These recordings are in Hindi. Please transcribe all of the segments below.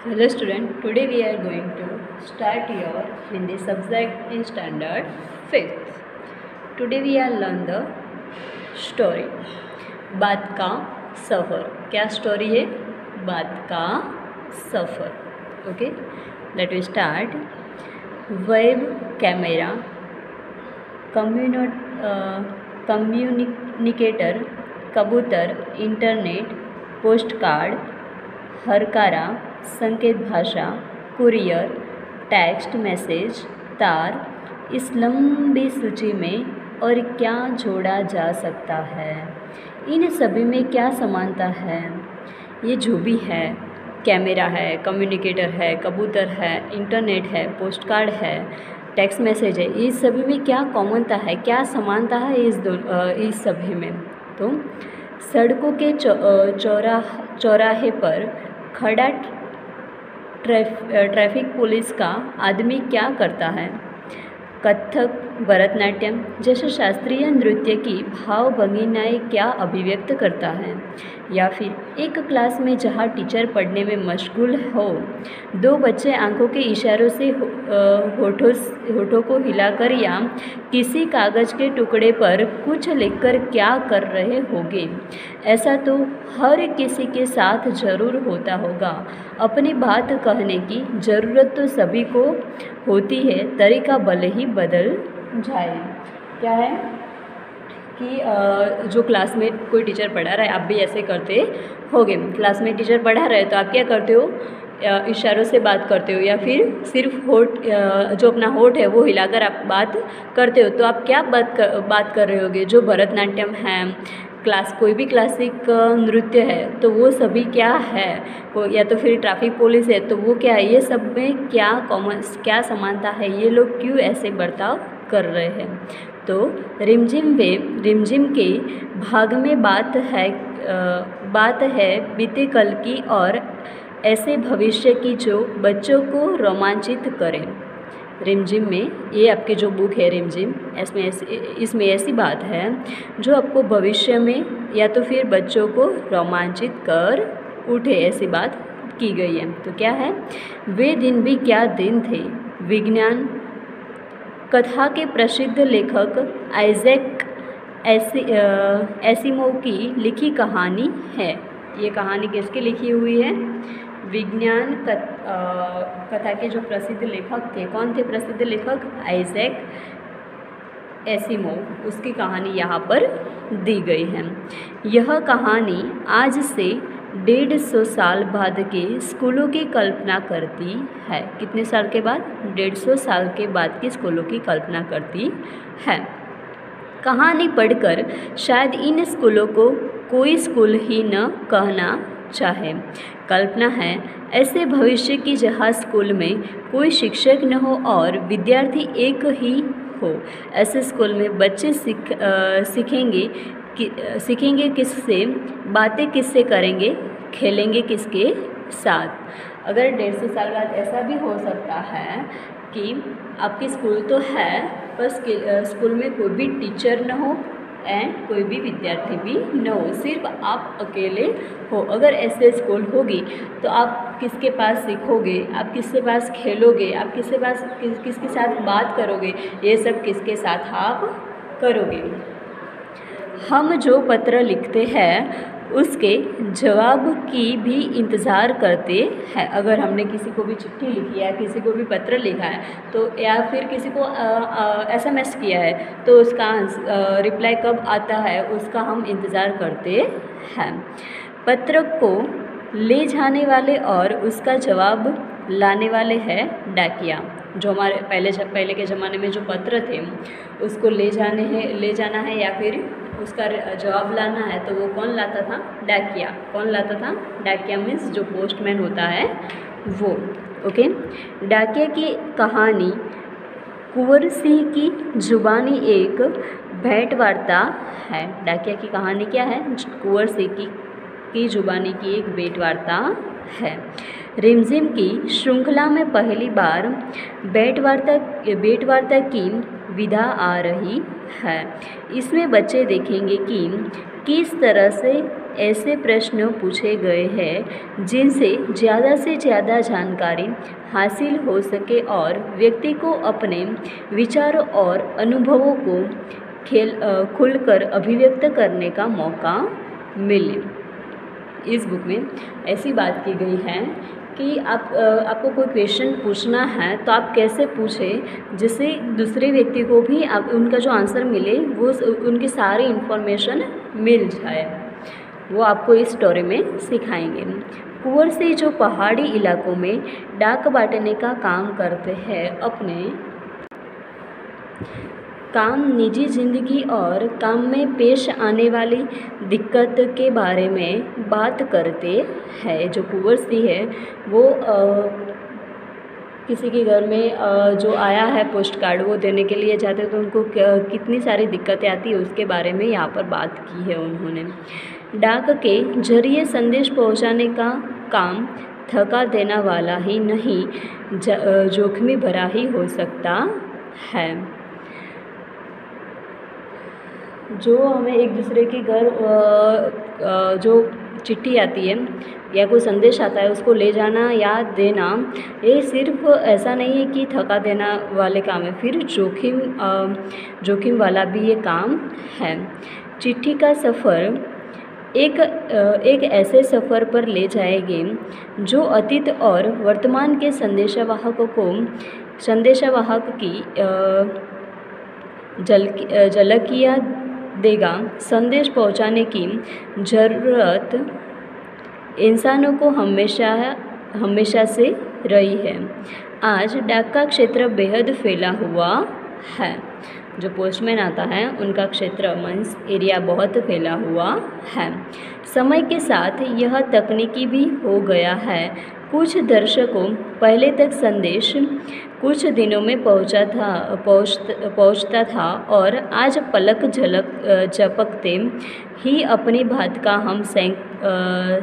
Hello student, today we are going to start your Hindi subject in standard 5th. Today we are learn the story बात का सफ़र. क्या स्टोरी है? बात का सफ़र. Okay, let we start. Web camera, communicator, कबूतर, इंटरनेट, पोस्ट कार्ड, हरकारा, संकेत भाषा, कुरियर, टेक्स्ट मैसेज, तार. इस लंबी सूची में और क्या जोड़ा जा सकता है? इन सभी में क्या समानता है? ये जो भी है, कैमरा है, कम्युनिकेटर है, कबूतर है, इंटरनेट है, पोस्ट कार्ड है, टेक्स्ट मैसेज है, इस सभी में क्या कॉमनता है, क्या समानता है इस सभी में? तो सड़कों के चौराहे पर खड़ा ट्रैफिक पुलिस का आदमी क्या करता है? कथक, भरतनाट्यम जैसे शास्त्रीय नृत्य की भावभंगिमाएँ क्या अभिव्यक्त करता है? या फिर एक क्लास में जहाँ टीचर पढ़ने में मशगूल हो, दो बच्चे आंखों के इशारों से होठों को हिलाकर या किसी कागज़ के टुकड़े पर कुछ लिखकर क्या कर रहे होंगे? ऐसा तो हर किसी के साथ ज़रूर होता होगा. अपनी बात कहने की ज़रूरत तो सभी को होती है, तरीका भले ही बदल जाए. क्या है कि जो क्लास में कोई टीचर पढ़ा रहा है, आप भी ऐसे करते होगे. क्लास में टीचर पढ़ा रहे तो आप क्या करते हो? इशारों से बात करते हो या फिर सिर्फ होठ, जो अपना होठ है वो हिलाकर आप बात करते हो. तो आप क्या बात कर रहे होगे? जो भरतनाट्यम है, कोई भी क्लासिक नृत्य है, तो वो सभी क्या है? या तो फिर ट्रैफिक पुलिस है, तो वो क्या है? ये सब में क्या समानता है? ये लोग क्यों ऐसे बर्ताव कर रहे हैं? तो रिमझिम के भाग में बात है बीते कल की और ऐसे भविष्य की जो बच्चों को रोमांचित करें. रिमझिम में, ये आपकी जो बुक है रिमझिम, इसमें ऐसी बात है जो आपको भविष्य में या तो फिर बच्चों को रोमांचित कर उठे, ऐसी बात की गई है. तो क्या है? वे दिन भी क्या दिन थे. विज्ञान कथा के प्रसिद्ध लेखक आइजैक एसिमोव की लिखी कहानी है. ये कहानी किसकी लिखी हुई है? विज्ञान कथा के जो प्रसिद्ध लेखक थे, कौन थे प्रसिद्ध लेखक? Isaac Asimov. उसकी कहानी यहाँ पर दी गई है. यह कहानी आज से 150 साल बाद के स्कूलों की कल्पना करती है. कितने साल के बाद? 150 साल के बाद के स्कूलों की कल्पना करती है. कहानी पढ़कर शायद इन स्कूलों को कोई स्कूल ही न कहना चाहे. कल्पना है ऐसे भविष्य की जहाँ स्कूल में कोई शिक्षक न हो और विद्यार्थी एक ही हो. ऐसे स्कूल में बच्चे सीखेंगे किससे, बातें किससे करेंगे, खेलेंगे किसके साथ. अगर 150 साल बाद ऐसा भी हो सकता है कि आपकी स्कूल तो है, पर स्कूल में कोई भी टीचर न हो एंड कोई भी विद्यार्थी भी न हो, सिर्फ आप अकेले हो. अगर ऐसे स्कूल होगी तो आप किसके पास सीखोगे, आप किसके पास खेलोगे, आप किसके साथ बात करोगे, ये सब किसके साथ आप करोगे? हम जो पत्र लिखते हैं उसके जवाब की भी इंतज़ार करते हैं. अगर हमने किसी को भी चिट्ठी लिखी है, किसी को भी पत्र लिखा है, तो या फिर किसी को SMS किया है, तो उसका रिप्लाई कब आता है उसका हम इंतज़ार करते हैं. पत्र को ले जाने वाले और उसका जवाब लाने वाले हैं डाकिया. जो हमारे पहले के ज़माने में जो पत्र थे उसको ले जाना है या फिर उसका जवाब लाना है, तो वो कौन लाता था? डाकिया. कौन लाता था? डाकिया मीन्स जो पोस्टमैन होता है वो. ओके. डाकिया की कहानी कुंवर सिंह की जुबानी एक भेंटवार्ता है. डाकिया की कहानी क्या है? कुंवर सिंह की जुबानी की एक भेंटवार्ता है. रिमझिम की श्रृंखला में पहली बार भेंटवार्ता की विधा आ रही है. इसमें बच्चे देखेंगे कि किस तरह से ऐसे प्रश्न पूछे गए हैं जिनसे से ज़्यादा जानकारी हासिल हो सके और व्यक्ति को अपने विचारों और अनुभवों को खुलकर अभिव्यक्त करने का मौका मिले। इस बुक में ऐसी बात की गई है कि आपको कोई क्वेश्चन पूछना है तो आप कैसे पूछें जिससे दूसरे व्यक्ति को भी आप उनका जो आंसर मिले वो उनकी सारी इन्फॉर्मेशन मिल जाए, वो आपको इस स्टोरी में सिखाएंगे। कुंवर सिंह जो पहाड़ी इलाकों में डाक बांटने का काम करते हैं, अपने काम, निजी ज़िंदगी और काम में पेश आने वाली दिक्कत के बारे में बात करते हैं। जो कुंवर सिंह है वो किसी के घर में जो आया है पोस्ट कार्ड वो देने के लिए जाते तो उनको कितनी सारी दिक्कतें आती है उसके बारे में यहाँ पर बात की है उन्होंने। डाक के जरिए संदेश पहुँचाने का काम थका देना वाला ही नहीं, जोखिम भरा ही हो सकता है। जो हमें एक दूसरे के घर जो चिट्ठी आती है या कोई संदेश आता है उसको ले जाना या देना, ये सिर्फ ऐसा नहीं है कि थका देना वाले काम है, फिर जोखिम वाला भी ये काम है। चिट्ठी का सफ़र एक ऐसे सफ़र पर ले जाएंगे जो अतीत और वर्तमान के संदेशवाहक की झलकियाँ देगा। संदेश पहुंचाने की ज़रूरत इंसानों को हमेशा से रही है। आज डाक का क्षेत्र बेहद फैला हुआ है। जो पोस्टमैन आता है उनका क्षेत्र मीन्स एरिया बहुत फैला हुआ है। समय के साथ यह तकनीकी भी हो गया है। कुछ दशकों पहले तक संदेश कुछ दिनों में पहुंचता था और आज पलक झपकते ही अपनी बात का हम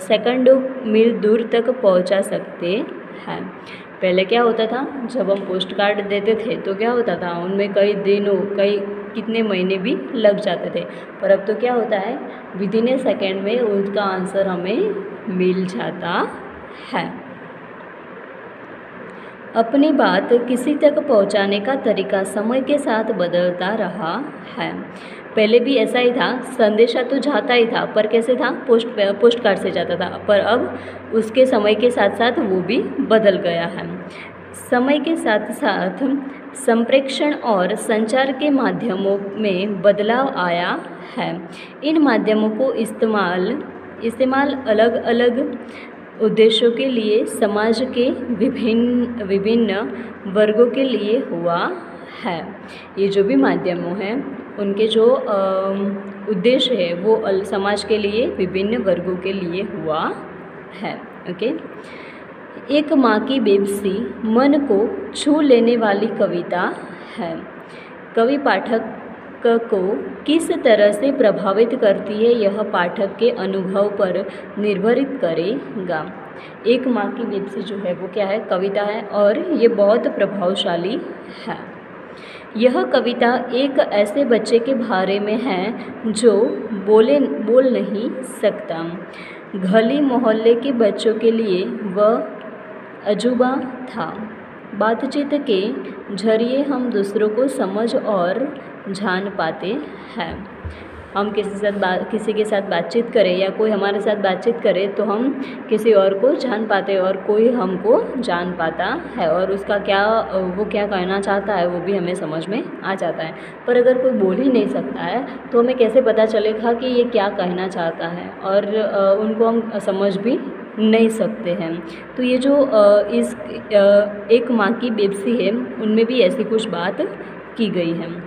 सेकंडों मील दूर तक पहुंचा सकते हैं। पहले क्या होता था, जब हम पोस्ट कार्ड देते थे तो क्या होता था, उनमें कई दिनों कितने महीने भी लग जाते थे, पर अब तो क्या होता है, विदिन ए सेकेंड में उसका आंसर हमें मिल जाता है। अपनी बात किसी तक पहुंचाने का तरीका समय के साथ बदलता रहा है। पहले भी ऐसा ही था, संदेशा तो जाता ही था, पर कैसे था, पोस्ट कार्ड से जाता था, पर अब उसके समय के साथ साथ वो भी बदल गया है। समय के साथ साथ संप्रेषण और संचार के माध्यमों में बदलाव आया है। इन माध्यमों को इस्तेमाल अलग अलग उद्देश्यों के लिए समाज के विभिन्न वर्गों के लिए हुआ है। ये जो भी माध्यमों हैं उनके जो उद्देश्य है वो समाज के लिए विभिन्न वर्गों के लिए हुआ है। ओके, एक माँ की बेबसी मन को छू लेने वाली कविता है। कवि पाठक को किस तरह से प्रभावित करती है यह पाठक के अनुभव पर निर्भरित करेगा। एक माँ की बेबसी जो है वो क्या है, कविता है, और ये बहुत प्रभावशाली है। यह कविता एक ऐसे बच्चे के बारे में है जो बोल नहीं सकता। गली मोहल्ले के बच्चों के लिए वह अजूबा था। बातचीत के जरिए हम दूसरों को समझ और जान पाते हैं। हम किसी के साथ बातचीत करें या कोई हमारे साथ बातचीत करे तो हम किसी और को जान पाते हैं और कोई हमको जान पाता है, और उसका वो क्या कहना चाहता है वो भी हमें समझ में आ जाता है। पर अगर कोई बोल ही नहीं सकता है तो हमें कैसे पता चलेगा कि ये क्या कहना चाहता है, और उनको हम समझ भी नहीं सकते हैं। तो ये जो एक माँ की बेबसी है उनमें भी ऐसी कुछ बात की गई है।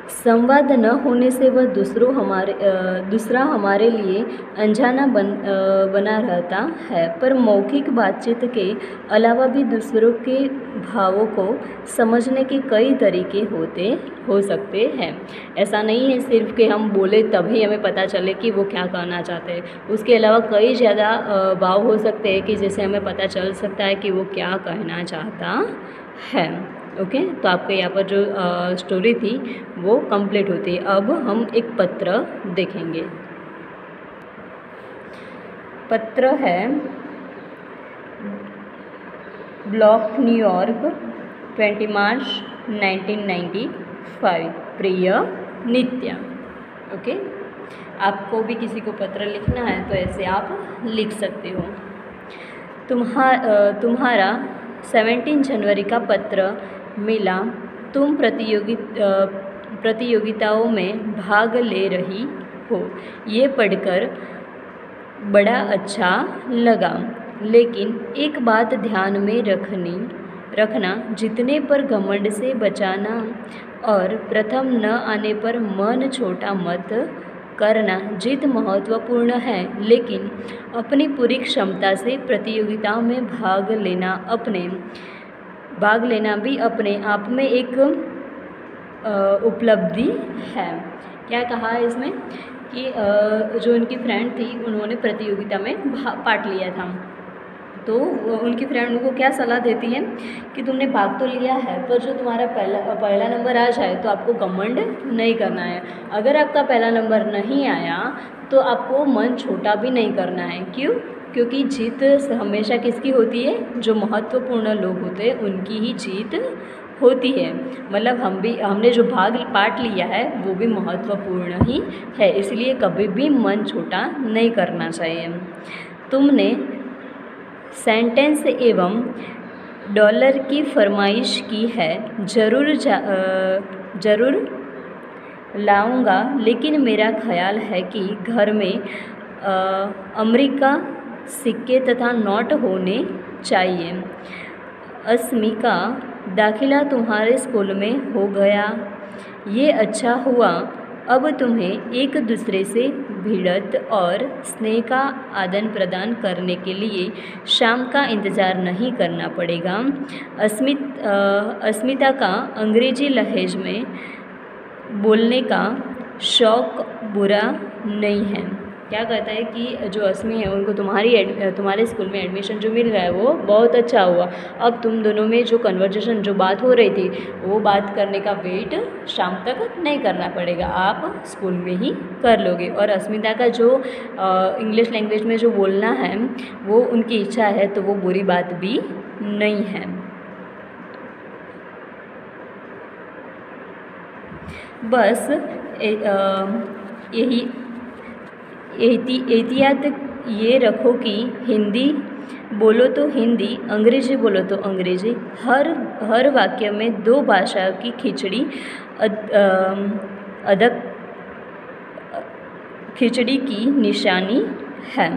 संवाद न होने से वह दूसरा हमारे लिए अनजाना बना रहता है, पर मौखिक बातचीत के अलावा भी दूसरों के भावों को समझने के कई तरीके हो सकते हैं। ऐसा नहीं है सिर्फ कि हम बोले तभी हमें पता चले कि वो क्या कहना चाहते हैं, उसके अलावा कई ज़्यादा भाव हो सकते हैं कि जिससे हमें पता चल सकता है कि वो क्या कहना चाहता है। ओके, तो आपके यहाँ पर जो स्टोरी थी वो कंप्लीट होती है। अब हम एक पत्र देखेंगे। पत्र है ब्लॉक न्यूयॉर्क 20 मार्च 1995। प्रिय नित्या। ओके, आपको भी किसी को पत्र लिखना है तो ऐसे आप लिख सकते हो। तुम्हारा 17 जनवरी का पत्र मिला। तुम प्रतियोगिताओं में भाग ले रही हो। ये पढ़कर बड़ा अच्छा लगा, लेकिन एक बात ध्यान में रखना, जीतने पर घमंड से बचाना और प्रथम न आने पर मन छोटा मत करना। जीत महत्वपूर्ण है, लेकिन अपनी पूरी क्षमता से प्रतियोगिताओं में भाग लेना भी अपने आप में एक उपलब्धि है। क्या कहा है इसमें कि जो उनकी फ्रेंड थी उन्होंने प्रतियोगिता में पार्ट लिया था, तो उनकी फ्रेंड उनको क्या सलाह देती है कि तुमने भाग तो लिया है, पर जो तुम्हारा पहला नंबर आ जाए तो आपको घमंड नहीं करना है। अगर आपका पहला नंबर नहीं आया तो आपको मन छोटा भी नहीं करना है। क्यों? क्योंकि जीत हमेशा किसकी होती है? जो महत्वपूर्ण लोग होते हैं उनकी ही जीत होती है। मतलब हमने जो पार्ट लिया है वो भी महत्वपूर्ण ही है, इसलिए कभी भी मन छोटा नहीं करना चाहिए। तुमने सेंटेंस एवं डॉलर की फरमाइश की है, ज़रूर लाऊंगा, लेकिन मेरा ख्याल है कि घर में अमेरिका सिक्के तथा नोट होने चाहिए। अस्मिका, दाखिला तुम्हारे स्कूल में हो गया, ये अच्छा हुआ। अब तुम्हें एक दूसरे से भिड़त और स्नेह का आदान प्रदान करने के लिए शाम का इंतज़ार नहीं करना पड़ेगा। अस्मिता का अंग्रेजी लहजे में बोलने का शौक बुरा नहीं है। क्या कहता है कि जो अस्मी है उनको तुम्हारे स्कूल में एडमिशन जो मिल रहा है वो बहुत अच्छा हुआ। अब तुम दोनों में जो कन्वर्सेशन जो बात हो रही थी वो बात करने का वेट शाम तक नहीं करना पड़ेगा, आप स्कूल में ही कर लोगे। और अस्मिता का जो इंग्लिश लैंग्वेज में जो बोलना है वो उनकी इच्छा है, तो वो बुरी बात भी नहीं है। बस यही एहतियात ये रखो कि हिंदी बोलो तो हिंदी, अंग्रेजी बोलो तो अंग्रेजी। हर वाक्य में दो भाषा की खिचड़ी की निशानी है।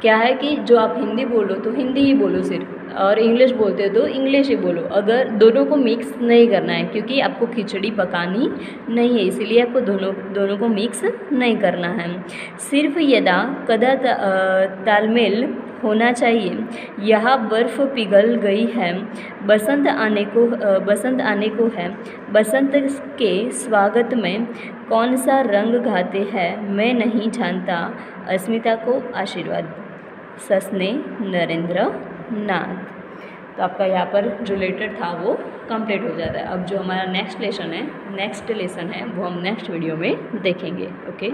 क्या है कि जो आप हिंदी बोलो तो हिंदी ही बोलो सिर्फ, और इंग्लिश बोलते हो तो इंग्लिश ही बोलो। अगर दोनों को मिक्स नहीं करना है, क्योंकि आपको खिचड़ी पकानी नहीं है, इसीलिए आपको दोनों को मिक्स नहीं करना है। सिर्फ यदा कदा तालमेल होना चाहिए। यहाँ बर्फ़ पिघल गई है, बसंत आने को है। बसंत के स्वागत में कौन सा रंग गाते हैं मैं नहीं जानता। अस्मिता को आशीर्वाद। सस्ने नरेंद्र नाथ। तो आपका यहाँ पर जो लेटर था वो कंप्लीट हो जाता है। अब जो हमारा नेक्स्ट लेसन है वो हम नेक्स्ट वीडियो में देखेंगे। ओके।